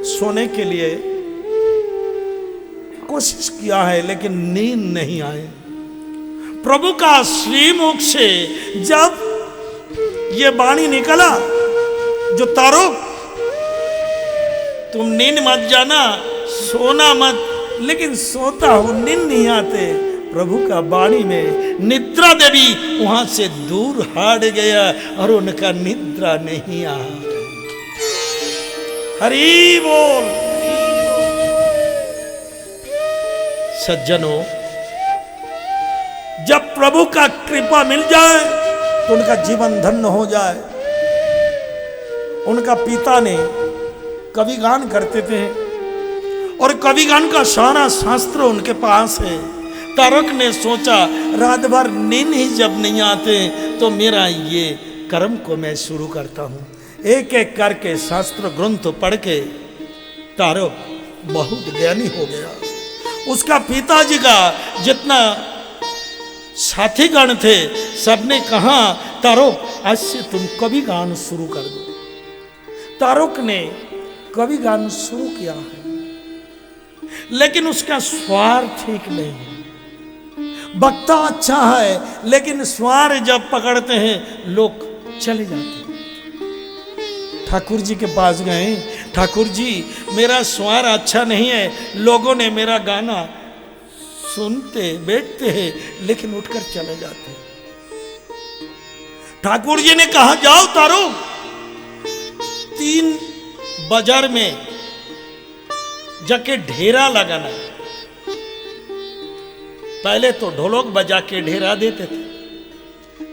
Speaker 1: सोने के लिए कोशिश किया है लेकिन नींद नहीं आए। प्रभु का श्रीमुख से जब ये वाणी निकला, जो तारक तुम नींद मत जाना, सोना मत, लेकिन सोता हो नींद नहीं आते। प्रभु का वाणी में निद्रा देवी वहां से दूर हट गया और उनका निद्रा नहीं आ। हरि बोल। सज्जनों, जब प्रभु का कृपा मिल जाए तो उनका जीवन धन्य हो जाए। उनका पिता ने कवि गान करते थे और कवि गान का सारा शास्त्र उनके पास है। तारक ने सोचा रात भर नींद ही जब नहीं आते तो मेरा ये कर्म को मैं शुरू करता हूँ। एक एक करके शास्त्र ग्रंथ पढ़ के तारक बहुत ज्ञानी हो गया। उसका पिताजी का जितना साथीगण थे सबने कहा, तारक आज से तुम कवि गान शुरू कर दो। तारक ने कवि गान शुरू किया है लेकिन उसका स्वर ठीक नहीं है। वक्ता अच्छा है लेकिन स्वर जब पकड़ते हैं लोग चले जाते हैं। ठाकुर जी के पास गए, ठाकुर जी मेरा स्वर अच्छा नहीं है, लोगों ने मेरा गाना सुनते बैठते हैं लेकिन उठकर चले जाते हैं। ठाकुर जी ने कहा, जाओ तारक 3 बाजार में जाके ढेरा लगाना। पहले तो ढोलक बजा के ढेरा देते थे।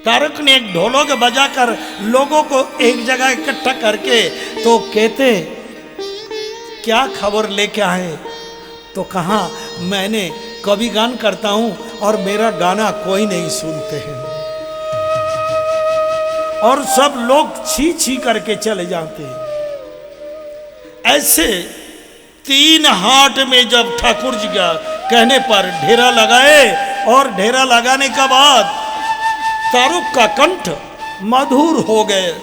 Speaker 1: तारक ने एक ढोलक बजाकर लोगों को एक जगह इकट्ठा करके तो कहते, क्या खबर लेके आए? तो कहा, मैंने कवि गान करता हूं और मेरा गाना कोई नहीं सुनते हैं। और सब लोग छी छी करके चले जाते हैं। ऐसे 3 हाट में जब ठाकुर जी का कहने पर ढेरा लगाए और ढेरा लगाने के बाद तारुक का कंठ मधुर हो गए।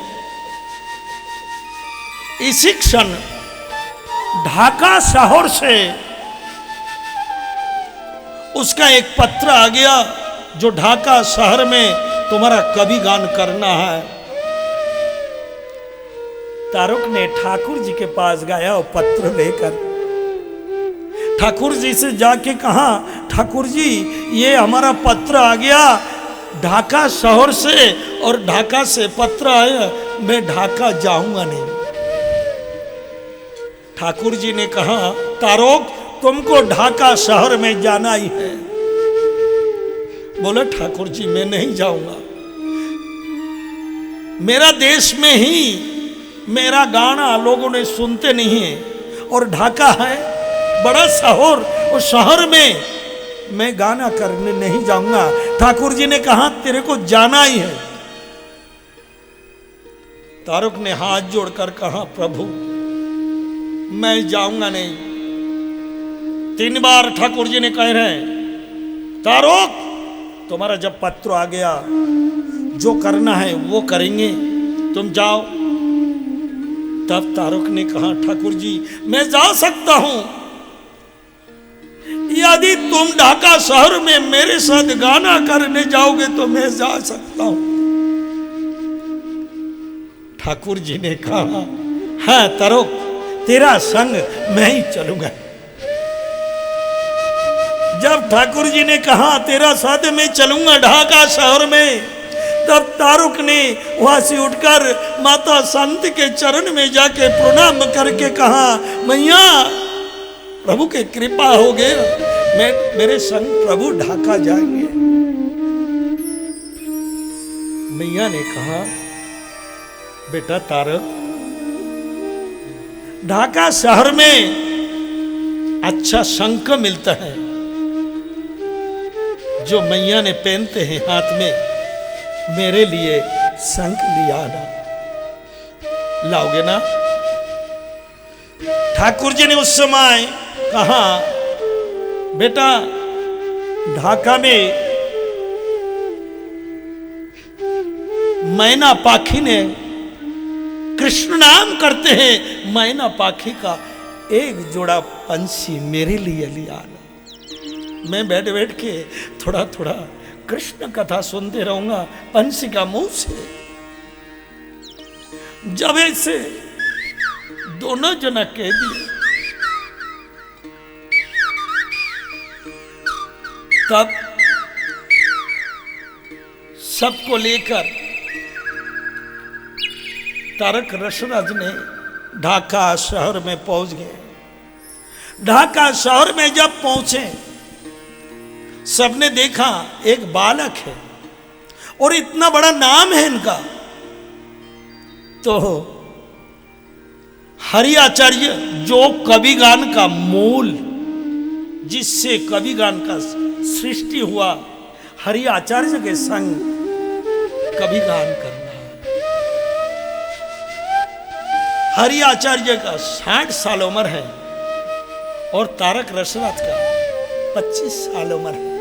Speaker 1: इसी क्षण ढाका शहर से उसका एक पत्र आ गया, जो ढाका शहर में तुम्हारा कवि गान करना है। तारुक ने ठाकुर जी के पास गया और पत्र लेकर ठाकुर जी से जाके कहा, ठाकुर जी ये हमारा पत्र आ गया ढाका शहर से, और ढाका से पत्र आया, मैं ढाका जाऊंगा नहीं। ठाकुर जी ने कहा, तारुक तुमको ढाका शहर में जाना ही है। बोले ठाकुर जी मैं नहीं जाऊंगा, मेरा देश में ही मेरा गाना लोगों ने सुनते नहीं है, और ढाका है बड़ा शहर, उस शहर में मैं गाना करने नहीं जाऊंगा। ठाकुर जी ने कहा तेरे को जाना ही है। तारुक ने हाथ जोड़कर कहा, प्रभु मैं जाऊंगा नहीं। 3 बार ठाकुर जी ने कह रहे हैं, तारुक तुम्हारा जब पत्र आ गया जो करना है वो करेंगे, तुम जाओ। तब तारुक ने कहा, ठाकुर जी मैं जा सकता हूं, यदि तुम ढाका शहर में मेरे साथ गाना करने जाओगे तो मैं जा सकता हूं। ठाकुर जी ने कहा, हाँ तारुक तेरा संग मैं ही चलूंगा। जब ठाकुर जी ने कहा तेरा साथ मैं चलूंगा ढाका शहर में, तब तारुक ने वहां से उठकर माता शांति के चरण में जाके प्रणाम करके कहा, मैया प्रभु के कृपा हो गए, मेरे संग प्रभु ढाका जाएंगे। मैया ने कहा, बेटा तारुक ढाका शहर में अच्छा शंख मिलता है, जो मैया ने पहनते हैं हाथ में, मेरे लिए शंख लिया ना, लाओगे ना? ठाकुर जी ने उस समय कहा, बेटा ढाका में मैना पाखी ने कृष्ण नाम करते हैं, मैना पाखी का एक जोड़ा पंछी मेरे लिए लिया ना। मैं बैठ बैठ के थोड़ा थोड़ा कृष्ण कथा सुनते रहूंगा पंछी का मुंह से। जब ऐसे दोनों जना कह दिए, तब सबको लेकर तारक रसराज ने ढाका शहर में पहुंच गए। ढाका शहर में जब पहुंचे, सबने देखा एक बालक है और इतना बड़ा नाम है इनका। तो हरियाचार्य जो कविगान का मूल, जिससे कविगान का सृष्टि हुआ, हरियाचार्य के संग कविगान करना। हरियाचार्य का 60 साल उम्र है और तारक रसराज का 25 साल उम्र है।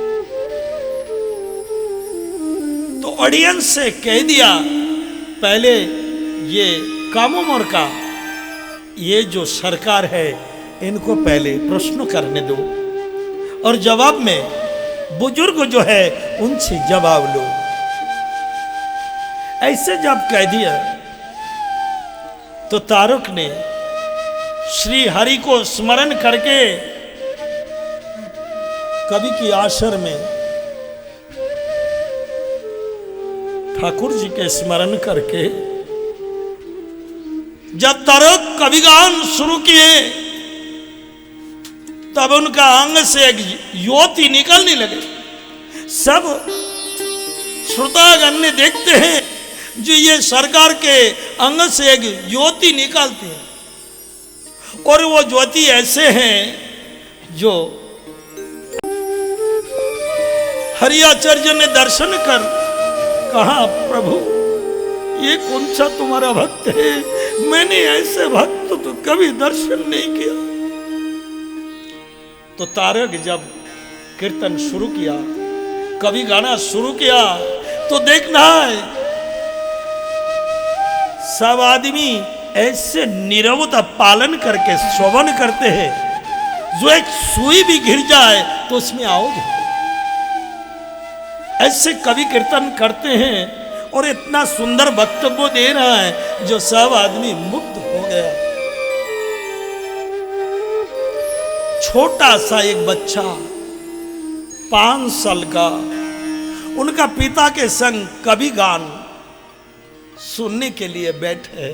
Speaker 1: तो ऑडियंस से कह दिया, पहले ये कम उम्र का ये जो सरकार है इनको पहले प्रश्न करने दो, और जवाब में बुजुर्ग जो है उनसे जवाब लो। ऐसे जब कह दिया तो तारुक ने श्री हरि को स्मरण करके कवि की आश्रम में ठाकुर जी के स्मरण करके जब तारुक कविगान शुरू किए, तब उनका अंग से एक ज्योति निकलने लगे। सब श्रोतागण ने देखते हैं जो ये सरकार के अंग से एक ज्योति निकालते हैं, और वो ज्योति ऐसे हैं जो हरियाचार्य ने दर्शन कर कहा, प्रभु ये कौन सा तुम्हारा भक्त है, मैंने ऐसे भक्त तो कभी दर्शन नहीं किया। तो तारक जब कीर्तन शुरू किया, कवि गाना शुरू किया, तो देखना है सब आदमी ऐसे निरवता पालन करके श्रवण करते हैं, जो एक सुई भी गिर जाए तो उसमें आवाज हो। ऐसे कवि कीर्तन करते हैं और इतना सुंदर वक्तव्य दे रहा है जो सब आदमी मुग्ध हो गया। छोटा सा एक बच्चा 5 साल का उनका पिता के संग कवि गान सुनने के लिए बैठे,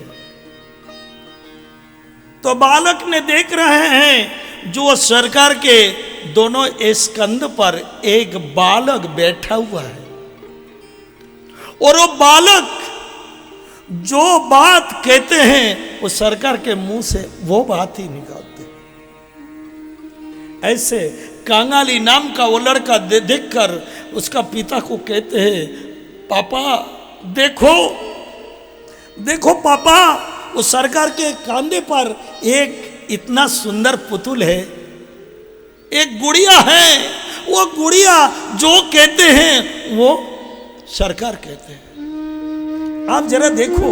Speaker 1: तो बालक ने देख रहे हैं जो सरकार के दोनों स्कंद पर एक बालक बैठा हुआ है, और वो बालक जो बात कहते हैं वो सरकार के मुंह से वो बात ही निकालते। ऐसे कांगाली नाम का वो लड़का देखकर उसका पिता को कहते हैं, पापा देखो देखो पापा, वो सरकार के कांधे पर एक इतना सुंदर पुतुल है, एक गुड़िया है, वो गुड़िया जो कहते हैं वो सरकार कहते हैं। आप जरा देखो,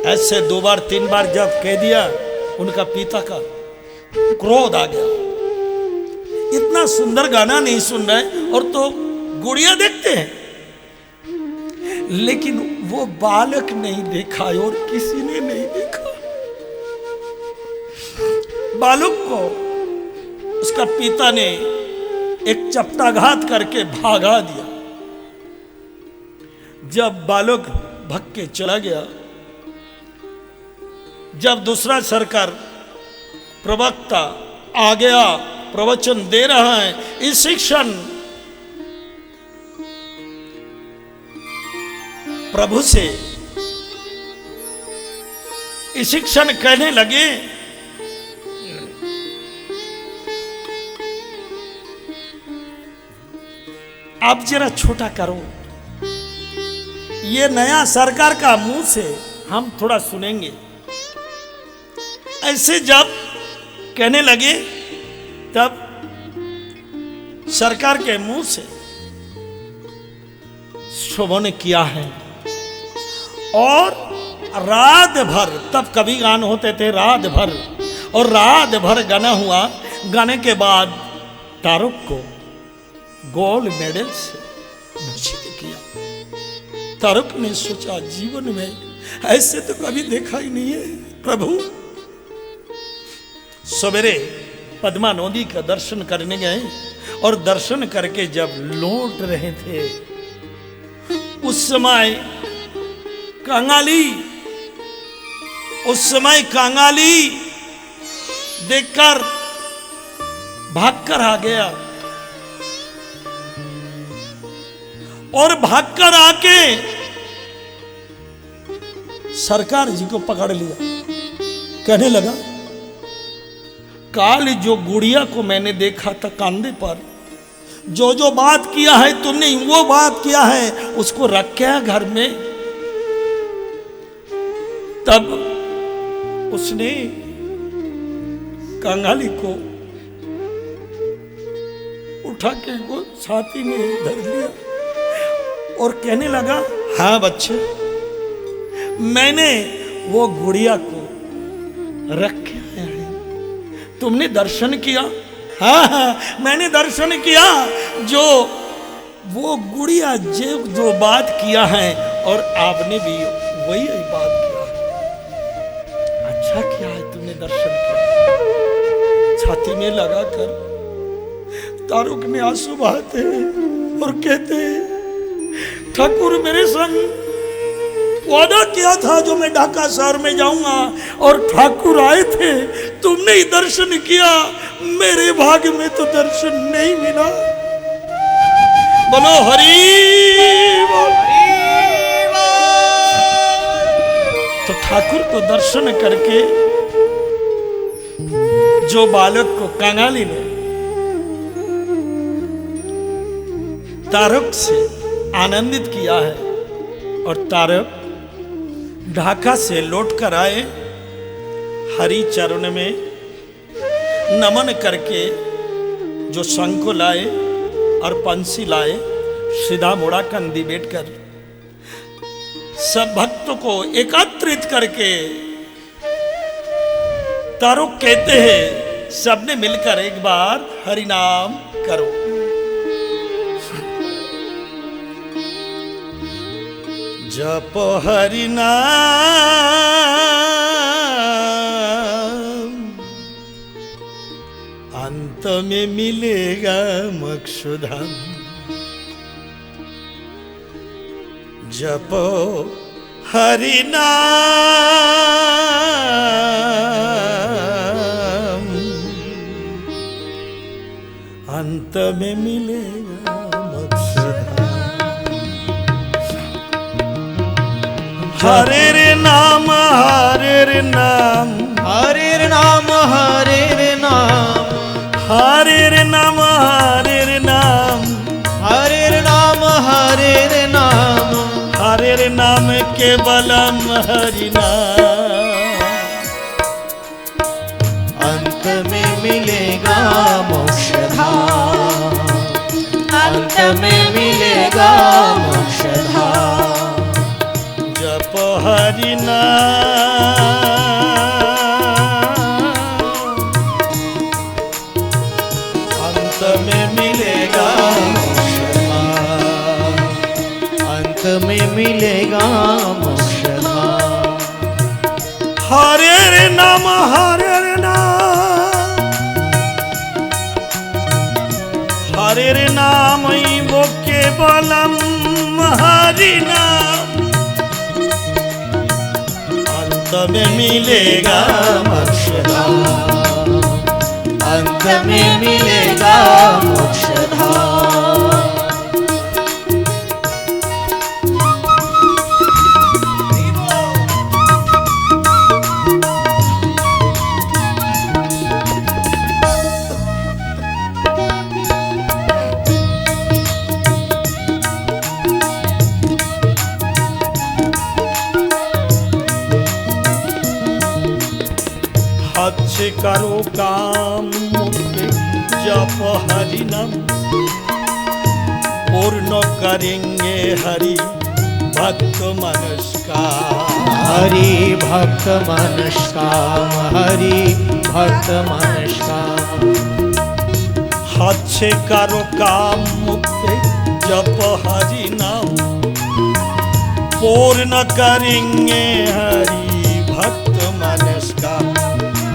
Speaker 1: ऐसे 2 बार 3 बार जब कह दिया, उनका पिता का क्रोध आ गया। इतना सुंदर गाना नहीं सुन रहे और तो गुड़िया देखते हैं, लेकिन वो बालक नहीं देखा और किसी ने नहीं देखा। बालक को उसका पिता ने एक चपटाघात करके भागा दिया। जब बालक भाग के चला गया, जब दूसरा सरकार प्रवक्ता आ गया, प्रवचन दे रहा है, इस शिक्षण प्रभु से इस शिक्षण कहने लगे, आप जरा छोटा करो, ये नया सरकार का मुंह से हम थोड़ा सुनेंगे। ऐसे जब कहने लगे तब सरकार के मुंह से श्रवण किया है, और रात भर, तब कवि गान होते थे रात भर, और रात भर गाना हुआ। गाने के बाद तारुक को गोल्ड मेडल से भूषित किया। तारुक ने सोचा जीवन में ऐसे तो कभी देखा ही नहीं है प्रभु। सवेरे पद्मा नदी का दर्शन करने गए, और दर्शन करके जब लौट रहे थे, उस समय कांगाली देखकर भागकर आ गया, और भागकर आके सरकार जी को पकड़ लिया। कहने लगा, काल जो गुड़िया को मैंने देखा था कांधे पर, जो जो बात किया है तुमने वो बात किया है, उसको रखा घर में। तब उसने कंगाली को उठा के को छाती में धर लिया और कहने लगा, हाँ बच्चे, मैंने वो गुड़िया को रखे हैं, तुमने दर्शन किया? हाँ हाँ मैंने दर्शन किया, जो वो गुड़िया जो बात किया है, और आपने भी वही बात किया। अच्छा किया है तुमने दर्शन किया। छाती में लगाकर तारुक ने आंसू बहाते हैं और कहते हैं, ठाकुर मेरे संग वादा किया था जो मैं ढाका शहर में जाऊंगा, और ठाकुर आए थे, तुमने ही दर्शन किया, मेरे भाग्य में तो दर्शन नहीं मिला। बोलो हरि बोल। तो ठाकुर को दर्शन करके जो बालक को कंगाली ने तारुक से आनंदित किया है, और तारुक ढाका से लौटकर आए, हरि चरण में नमन करके जो शंख लाए और पंसी लाए, सीधा मुड़ा कंधी बैठकर सब भक्तों को एकत्रित करके तारुक कहते हैं, सबने मिलकर एक बार हरि नाम करो। जप हरि नाम, अंत में मिलेगा मोक्षधाम। जपो हरि नाम, अंत में मिलेगा मोक्षधाम। हरे रे नाम, हरे रे नाम,
Speaker 3: हरे नाम, हरे नाम,
Speaker 1: हरे रे नाम, हरे रे नाम,
Speaker 3: हरे नाम, हरे नाम,
Speaker 1: हरे रे नाम केवलम हरि नाम।
Speaker 3: अंत में मिलेगा मोक्षधाम, अंत में मिलेगा मोक्षधाम।
Speaker 1: जप हरि नाम, अंत में मिलेगा
Speaker 3: मोक्षधाम, अंत में मिलेगा मोक्षधाम।
Speaker 1: हरे रे नाम, हरे रे नाम, हरे रे नाम वो केवलम हरि नाम। अंत में मिलेगा
Speaker 3: मोक्षधाम, अंत में मिलेगा मोक्षधाम।
Speaker 1: अच्छे करो काम मुक्ति, जप हरि नाम, पूर्ण करेंगे हरि भक्त मनस का।
Speaker 3: हरि भक्त मनस का, हरि भक्त मनस का।
Speaker 1: अच्छे करो काम मुक्ति, जप हरि नाम, पूर्ण करेंगे हरि भक्त मनस का।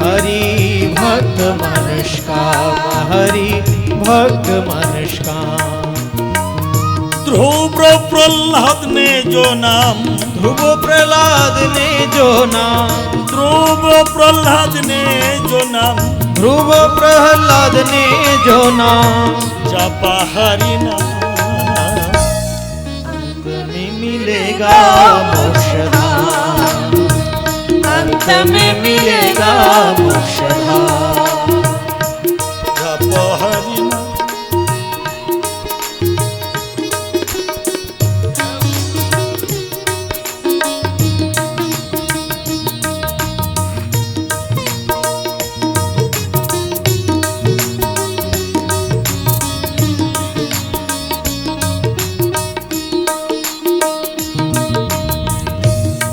Speaker 3: हरि भक्त मनस का, हरि भक्त मनस का।
Speaker 1: ध्रुव प्रहलाद ने जो नाम,
Speaker 3: ध्रुव प्रहलाद ने जो नाम,
Speaker 1: ध्रुव प्रहलाद ने जो नाम,
Speaker 3: ध्रुव प्रहलाद ने जो नाम,
Speaker 1: जपा हरि नाम।
Speaker 3: अंत में मिलेगा मोक्षधाम, अंत में मिलेगा मोक्षधाम।
Speaker 1: जप हरि नाम।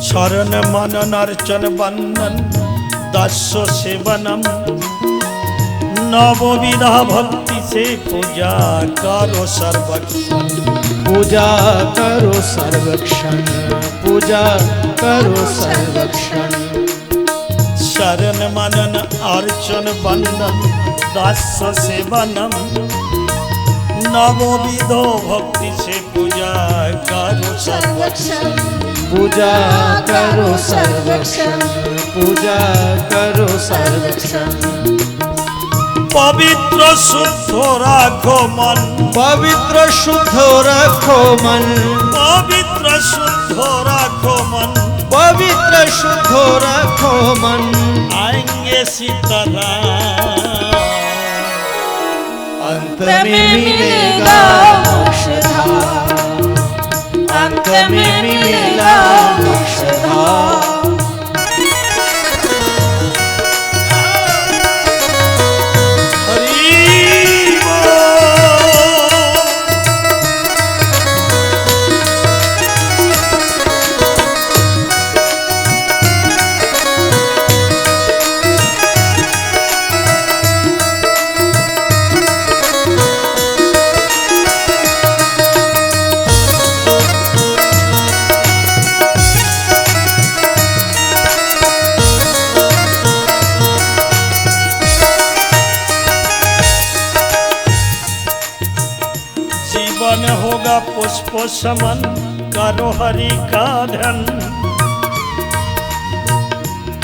Speaker 1: शरण मनन अर्चन वंदन दास्य सेवनम, नवविधा भक्ति से पूजा करो सर्वक्षण।
Speaker 3: पूजा करो सर्वक्षण, पूजा करो सर्वक्षण।
Speaker 1: शरण मनन अर्चन वंदन दास्य सेवनम, नवविधो भक्ति से पूजा करो सर्वक्षण।
Speaker 3: पूजा करो सर्वक्षण, पूजा करो सर्वक्षण।
Speaker 1: पवित्र शुद्ध राखो मन,
Speaker 3: पवित्र शुद्ध रखो मन,
Speaker 1: पवित्र शुद्ध राखो मन,
Speaker 3: पवित्र शुद्ध रखो मन।
Speaker 1: आएंगे सीताराम,
Speaker 3: अंत में मिलेगा मोक्षधाम, अंत में मिलेगा मोक्षधाम।
Speaker 1: हरि बोल। होगा पुष्प समन, करो हरि का ध्यान।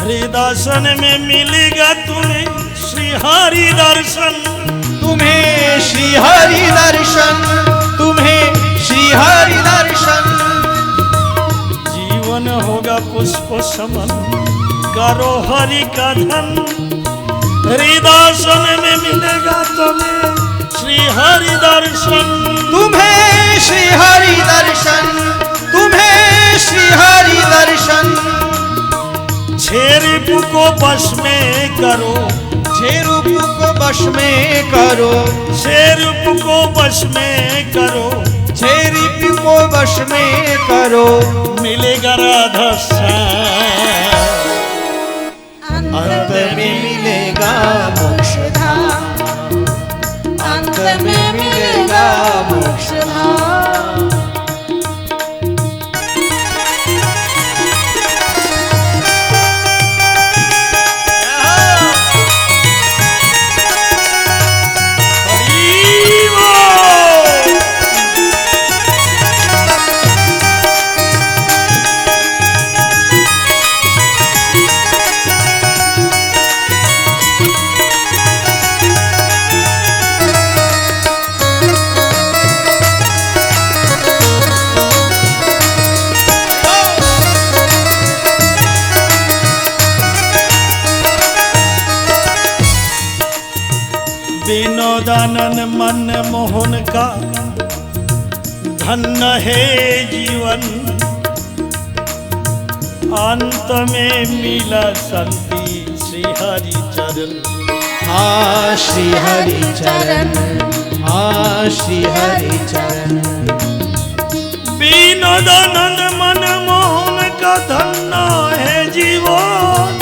Speaker 1: हरिदर्शन में मिलेगा तुम्हें श्री हरि दर्शन।
Speaker 3: तुम्हें श्री हरि दर्शन, तुम्हें श्री हरि दर्शन।
Speaker 1: जीवन होगा पुष्प समन, करो हरि का धन। हरिदर्शन में मिलेगा तुम्हें श्री हरि दर्शन।
Speaker 3: तुम्हें श्री हरि दर्शन, तुम्हें श्री हरि दर्शन।
Speaker 1: छह रिपु को वश में करो,
Speaker 3: छह रूप को वश में करो,
Speaker 1: छह रिपु को वश में करो।
Speaker 3: छह रूप को वश में करो,
Speaker 1: मिलेगा राधा श्याम।
Speaker 3: अंत में मिलेगा मोक्ष धाम, अंत में मिलेगा मोक्ष धाम।
Speaker 1: विनोदानंद मन मोहन का धन्य है जीवन। अंत में मिला शांति श्री हरि चरण।
Speaker 3: हाँ श्री हरि चरण, हाँ श्री हरि चरण।
Speaker 1: विनोदानंद मन मोहन का धन्य है जीवन।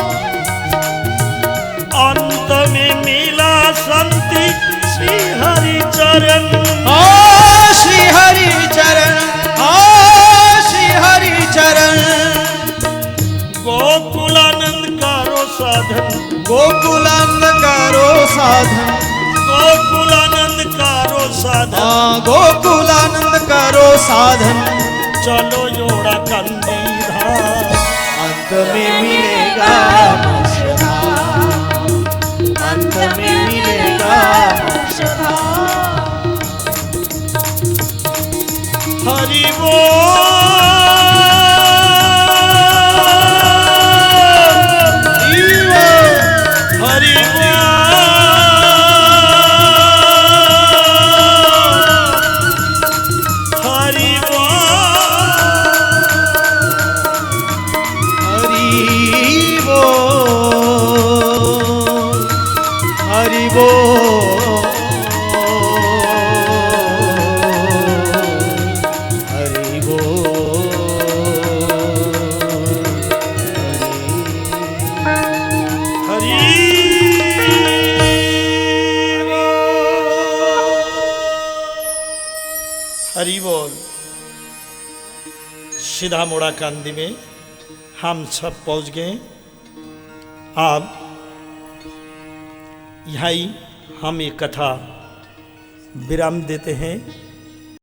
Speaker 1: अंत में मिला शांति श्री हरि चरण।
Speaker 3: हाँ श्री हरि चरण, हाँ श्री हरि चरण।
Speaker 1: गोकुलानंद करो साधन,
Speaker 3: गोकुलानंद करो साधन,
Speaker 1: गोकुलानंद करो साधन।
Speaker 3: हाँ गोकुलानंद करो साधन।
Speaker 1: चलो जोड़ा कंदी धाम।
Speaker 3: अंत में मिलेगा मोक्ष धाम, अंत में मिलेगा मोक्ष धाम।
Speaker 1: हरि बोल, हरि बोल, हरि
Speaker 3: बोल, हरि बोल, हरि बोल,
Speaker 1: हरि बोल। सीधा मोड़ा कांदी में हम सब पहुंच गए। अब यहाँ ही हम ये कथा विराम देते हैं।